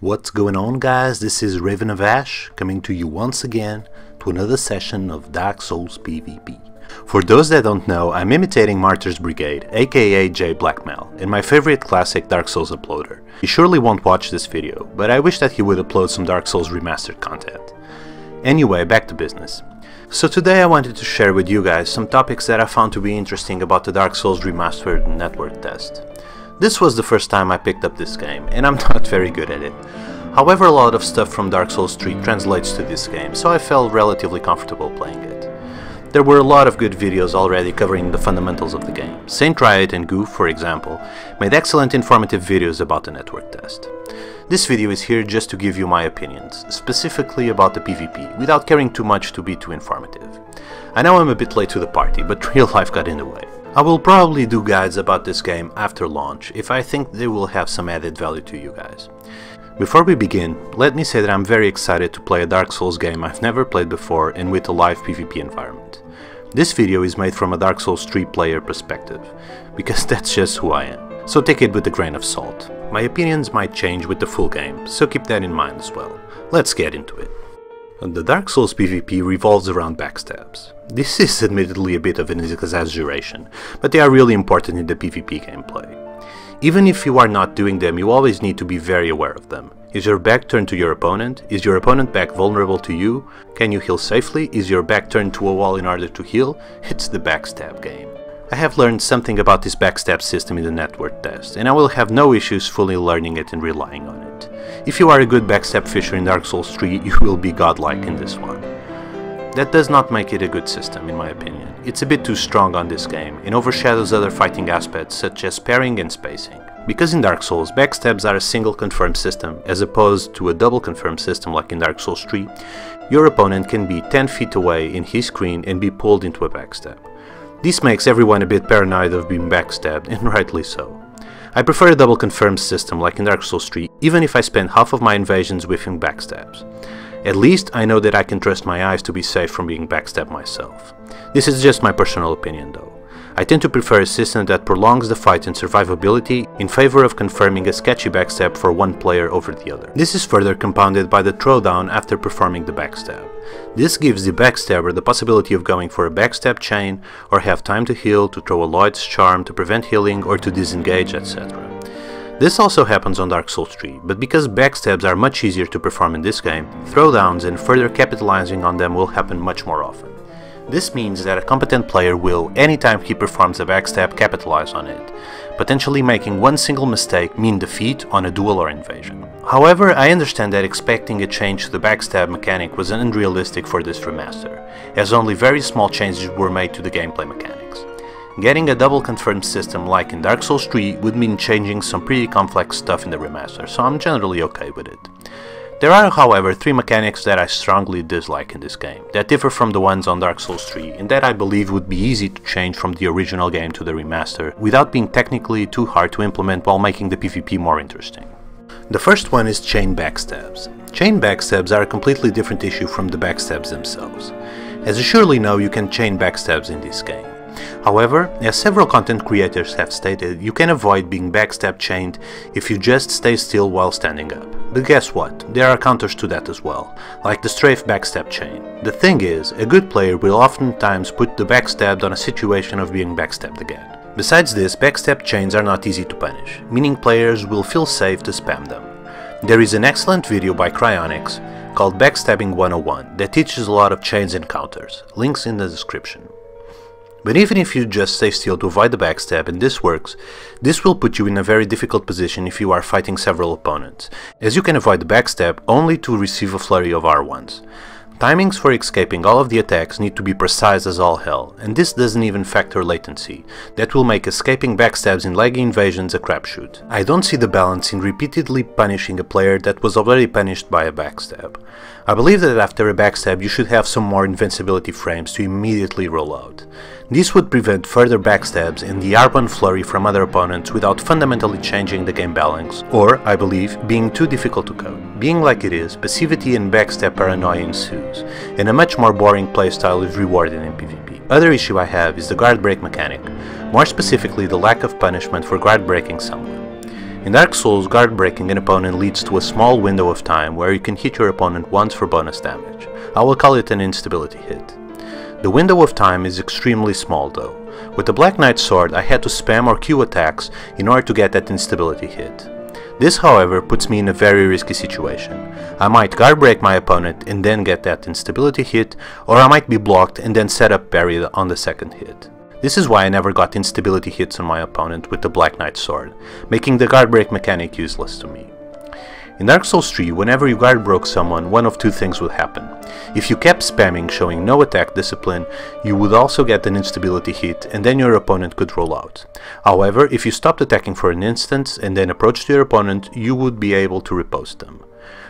What's going on, guys? This is Raven of Ash coming to you once again to another session of Dark Souls PvP. For those that don't know, I'm imitating Martyr's Brigade, aka J Blackmail, and my favorite classic Dark Souls uploader. He surely won't watch this video, but I wish that he would upload some Dark Souls Remastered content. Anyway, back to business. So today I wanted to share with you guys some topics that I found to be interesting about the Dark Souls Remastered network test. This was the first time I picked up this game, and I'm not very good at it. However, a lot of stuff from Dark Souls 3 translates to this game, so I felt relatively comfortable playing it. There were a lot of good videos already covering the fundamentals of the game. Saint Riot and Goof, for example, made excellent informative videos about the network test. This video is here just to give you my opinions, specifically about the PvP, without caring too much to be too informative. I know I'm a bit late to the party, but real life got in the way. I will probably do guides about this game after launch, if I think they will have some added value to you guys. Before we begin, let me say that I'm very excited to play a Dark Souls game I've never played before and with a live PvP environment. This video is made from a Dark Souls 3 player perspective, because that's just who I am, so take it with a grain of salt. My opinions might change with the full game, so keep that in mind as well. Let's get into it. The Dark Souls PvP revolves around backstabs. This is admittedly a bit of an exaggeration, but they are really important in the PvP gameplay. Even if you are not doing them, you always need to be very aware of them. Is your back turned to your opponent? Is your opponent back vulnerable to you? Can you heal safely? Is your back turned to a wall in order to heal? It's the backstab game. I have learned something about this backstab system in the network test, and I will have no issues fully learning it and relying on it. If you are a good backstab fisher in Dark Souls 3, you will be godlike in this one. That does not make it a good system, in my opinion. It's a bit too strong on this game, and overshadows other fighting aspects such as parrying and spacing. Because in Dark Souls, backstabs are a single confirm system, as opposed to a double confirm system like in Dark Souls 3, your opponent can be 10 feet away in his screen and be pulled into a backstab. This makes everyone a bit paranoid of being backstabbed, and rightly so. I prefer a double confirm system like in Dark Souls 3, even if I spend half of my invasions whiffing backstabs. At least I know that I can trust my eyes to be safe from being backstabbed myself. This is just my personal opinion though. I tend to prefer a system that prolongs the fight and survivability in favor of confirming a sketchy backstab for one player over the other. This is further compounded by the throwdown after performing the backstab. This gives the backstabber the possibility of going for a backstab chain, or have time to heal, to throw a Lloyd's charm to prevent healing or to disengage, etc. This also happens on Dark Souls 3, but because backstabs are much easier to perform in this game, throwdowns and further capitalizing on them will happen much more often. This means that a competent player will, anytime he performs a backstab, capitalize on it, potentially making one single mistake mean defeat on a duel or invasion. However, I understand that expecting a change to the backstab mechanic was unrealistic for this remaster, as only very small changes were made to the gameplay mechanics. Getting a double confirmed system like in Dark Souls 3 would mean changing some pretty complex stuff in the remaster, so I'm generally okay with it. There are, however, 3 mechanics that I strongly dislike in this game, that differ from the ones on Dark Souls 3, and that I believe would be easy to change from the original game to the remaster, without being technically too hard to implement while making the PvP more interesting. The first one is chain backstabs. Chain backstabs are a completely different issue from the backstabs themselves. As you surely know, you can chain backstabs in this game. However, as several content creators have stated, you can avoid being backstab chained if you just stay still while standing up. But guess what? There are counters to that as well, like the strafe backstab chain. The thing is, a good player will oftentimes put the backstabbed on a situation of being backstabbed again. Besides this, backstab chains are not easy to punish, meaning players will feel safe to spam them. There is an excellent video by Cryonics called Backstabbing 101 that teaches a lot of chains and counters, links in the description. But even if you just stay still to avoid the backstab and this works, this will put you in a very difficult position if you are fighting several opponents, as you can avoid the backstab only to receive a flurry of R1s. Timings for escaping all of the attacks need to be precise as all hell, and this doesn't even factor latency. That will make escaping backstabs in laggy invasions a crapshoot. I don't see the balance in repeatedly punishing a player that was already punished by a backstab. I believe that after a backstab you should have some more invincibility frames to immediately roll out. This would prevent further backstabs and the R1 flurry from other opponents without fundamentally changing the game balance, or, I believe, being too difficult to code. Being like it is, passivity and backstab paranoia ensues, and a much more boring playstyle is rewarded in PvP. Other issue I have is the guard break mechanic, more specifically the lack of punishment for guard breaking someone. In Dark Souls, guard breaking an opponent leads to a small window of time where you can hit your opponent once for bonus damage. I will call it an instability hit. The window of time is extremely small though. With the Black Knight sword I had to spam or Q attacks in order to get that instability hit. This, however, puts me in a very risky situation. I might guard break my opponent and then get that instability hit, or I might be blocked and then set up parry on the second hit. This is why I never got instability hits on my opponent with the Black Knight sword, making the guard break mechanic useless to me. In Dark Souls 3, whenever you guard broke someone, one of two things would happen. If you kept spamming showing no attack discipline, you would also get an instability hit and then your opponent could roll out. However, if you stopped attacking for an instant and then approached your opponent, you would be able to riposte them.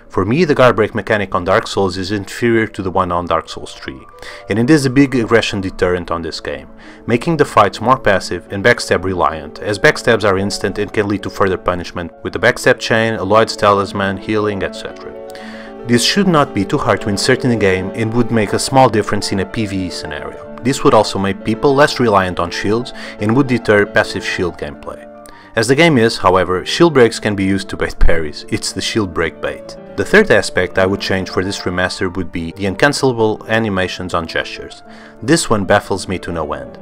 For me, the guard break mechanic on Dark Souls is inferior to the one on Dark Souls 3, and it is a big aggression deterrent on this game, making the fights more passive and backstab reliant, as backstabs are instant and can lead to further punishment with the backstab chain, a Lloyd's talisman, healing, etc. This should not be too hard to insert in the game and would make a small difference in a PvE scenario. This would also make people less reliant on shields and would deter passive shield gameplay. As the game is, however, shield breaks can be used to bait parries. It's the shield break bait. The third aspect I would change for this remaster would be the uncancelable animations on gestures. This one baffles me to no end.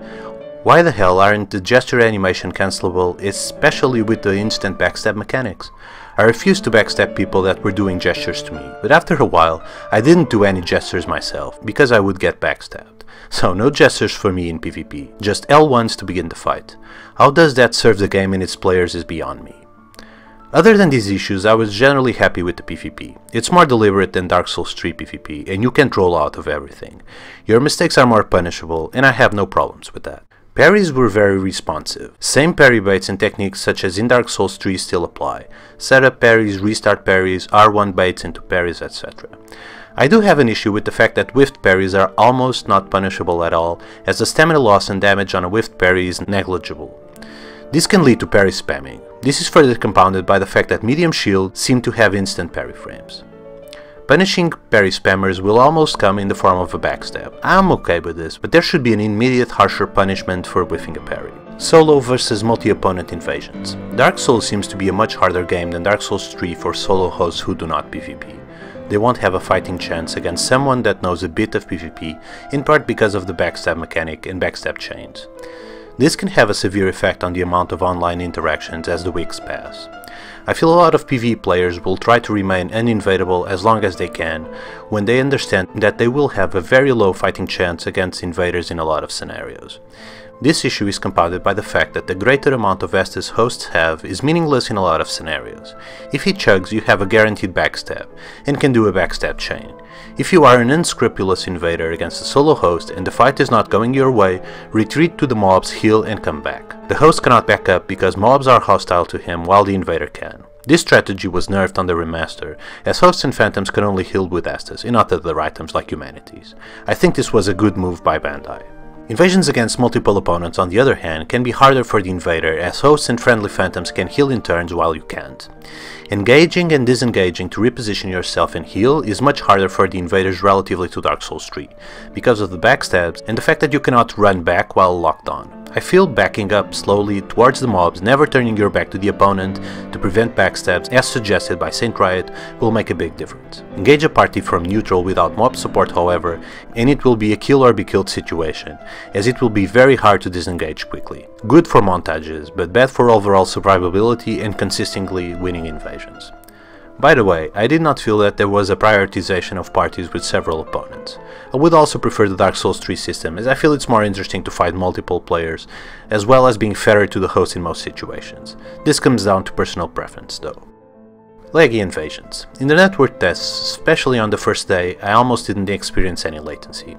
Why the hell aren't the gesture animation cancelable, especially with the instant backstab mechanics? I refused to backstab people that were doing gestures to me, but after a while I didn't do any gestures myself, because I would get backstabbed. So no gestures for me in PvP, just L1s to begin the fight. How does that serve the game and its players is beyond me. Other than these issues, I was generally happy with the PvP. It's more deliberate than Dark Souls 3 PvP, and you can't roll out of everything. Your mistakes are more punishable, and I have no problems with that. Parries were very responsive. Same parry baits and techniques such as in Dark Souls 3 still apply. Setup parries, restart parries, R1 baits into parries, etc. I do have an issue with the fact that whiffed parries are almost not punishable at all, as the stamina loss and damage on a whiffed parry is negligible. This can lead to parry spamming. This is further compounded by the fact that medium shields seem to have instant parry frames. Punishing parry spammers will almost come in the form of a backstab. I'm okay with this, but there should be an immediate harsher punishment for whiffing a parry. Solo versus multi-opponent invasions. Dark Souls seems to be a much harder game than Dark Souls 3 for solo hosts who do not PvP. They won't have a fighting chance against someone that knows a bit of PvP, in part because of the backstab mechanic and backstab chains. This can have a severe effect on the amount of online interactions as the weeks pass. I feel a lot of PvE players will try to remain uninvadable as long as they can, when they understand that they will have a very low fighting chance against invaders in a lot of scenarios. This issue is compounded by the fact that the greater amount of Estus hosts have is meaningless in a lot of scenarios. If he chugs, you have a guaranteed backstab, and can do a backstab chain. If you are an unscrupulous invader against a solo host and the fight is not going your way, retreat to the mobs, heal and come back. The host cannot back up because mobs are hostile to him while the invader can. This strategy was nerfed on the remaster, as hosts and phantoms can only heal with Estus and not other items like humanities. I think this was a good move by Bandai. Invasions against multiple opponents, on the other hand, can be harder for the invader, as hosts and friendly phantoms can heal in turns while you can't. Engaging and disengaging to reposition yourself and heal is much harder for the invaders relatively to Dark Souls 3, because of the backstabs and the fact that you cannot run back while locked on. I feel backing up slowly towards the mobs, never turning your back to the opponent to prevent backstabs as suggested by Saint Riot will make a big difference. Engage a party from neutral without mob support, however, and it will be a kill or be killed situation, as it will be very hard to disengage quickly. Good for montages, but bad for overall survivability and consistently winning invasions. By the way, I did not feel that there was a prioritization of parties with several opponents. I would also prefer the Dark Souls 3 system, as I feel it's more interesting to fight multiple players, as well as being fairer to the host in most situations. This comes down to personal preference though. Laggy invasions. In the network tests, especially on the first day, I almost didn't experience any latency.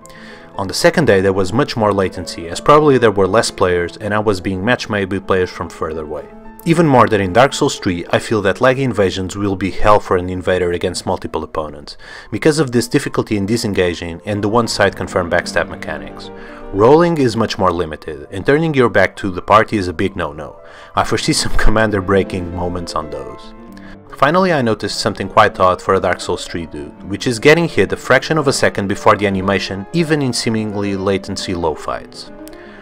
On the second day there was much more latency, as probably there were less players and I was being match-made with players from further away. Even more than in Dark Souls 3, I feel that laggy invasions will be hell for an invader against multiple opponents, because of this difficulty in disengaging and the one-side confirmed backstab mechanics. Rolling is much more limited, and turning your back to the party is a big no-no. I foresee some commander breaking moments on those. Finally, I noticed something quite odd for a Dark Souls 3 dude, which is getting hit a fraction of a second before the animation, even in seemingly latency low fights.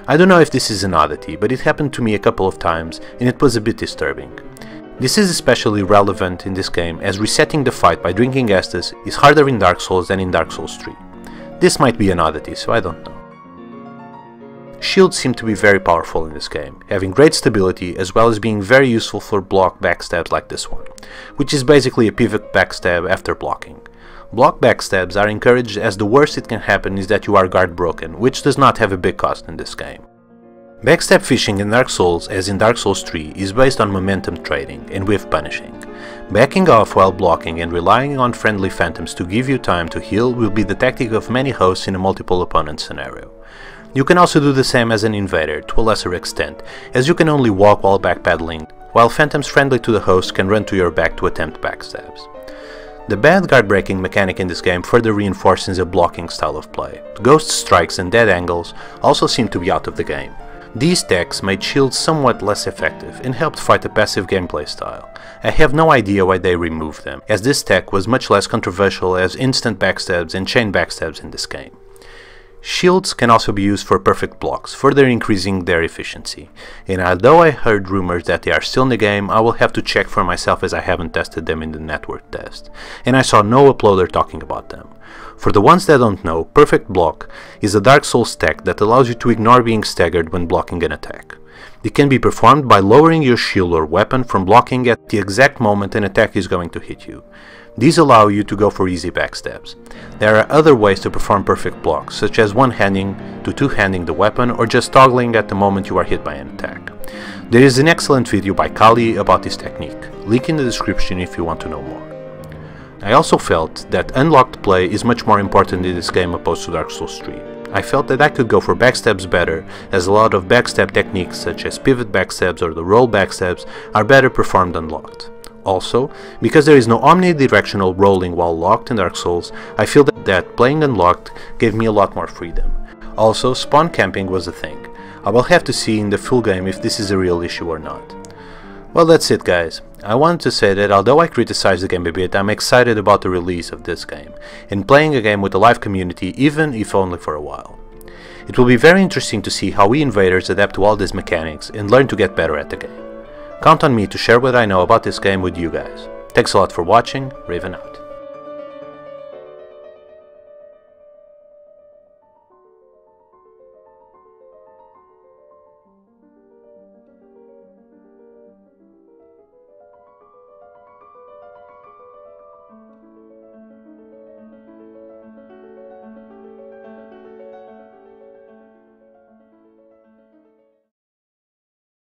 I don't know if this is an oddity, but it happened to me a couple of times and it was a bit disturbing. This is especially relevant in this game as resetting the fight by drinking Estus is harder in Dark Souls than in Dark Souls 3. This might be an oddity, so I don't know. Shields seem to be very powerful in this game, having great stability as well as being very useful for block backstabs like this one, which is basically a pivot backstab after blocking. Block backstabs are encouraged as the worst it can happen is that you are guard broken, which does not have a big cost in this game. Backstab fishing in Dark Souls, as in Dark Souls 3, is based on momentum trading and whiff punishing. Backing off while blocking and relying on friendly phantoms to give you time to heal will be the tactic of many hosts in a multiple opponent scenario. You can also do the same as an invader, to a lesser extent, as you can only walk while backpedaling, while phantoms friendly to the host can run to your back to attempt backstabs. The bad guard breaking mechanic in this game further reinforces a blocking style of play. Ghost strikes and dead angles also seem to be out of the game. These techs made shields somewhat less effective and helped fight a passive gameplay style. I have no idea why they removed them, as this tech was much less controversial as instant backstabs and chain backstabs in this game. Shields can also be used for perfect blocks, further increasing their efficiency, and although I heard rumors that they are still in the game, I will have to check for myself as I haven't tested them in the network test, and I saw no uploader talking about them. For the ones that don't know, Perfect Block is a Dark Souls tech that allows you to ignore being staggered when blocking an attack. It can be performed by lowering your shield or weapon from blocking at the exact moment an attack is going to hit you. These allow you to go for easy backstabs. There are other ways to perform perfect blocks, such as one-handing to two-handing the weapon or just toggling at the moment you are hit by an attack. There is an excellent video by Kali about this technique, link in the description if you want to know more. I also felt that unlocked play is much more important in this game opposed to Dark Souls 3. I felt that I could go for backstabs better, as a lot of backstab techniques such as pivot backstabs or the roll backstabs are better performed unlocked. Also, because there is no omnidirectional rolling while locked in Dark Souls, I feel that playing unlocked gave me a lot more freedom. Also, spawn camping was a thing. I will have to see in the full game if this is a real issue or not. Well, that's it guys. I wanted to say that although I criticize the game a bit, I'm excited about the release of this game, and playing a game with a live community, even if only for a while. It will be very interesting to see how we invaders adapt to all these mechanics and learn to get better at the game. Count on me to share what I know about this game with you guys. Thanks a lot for watching, Raven out.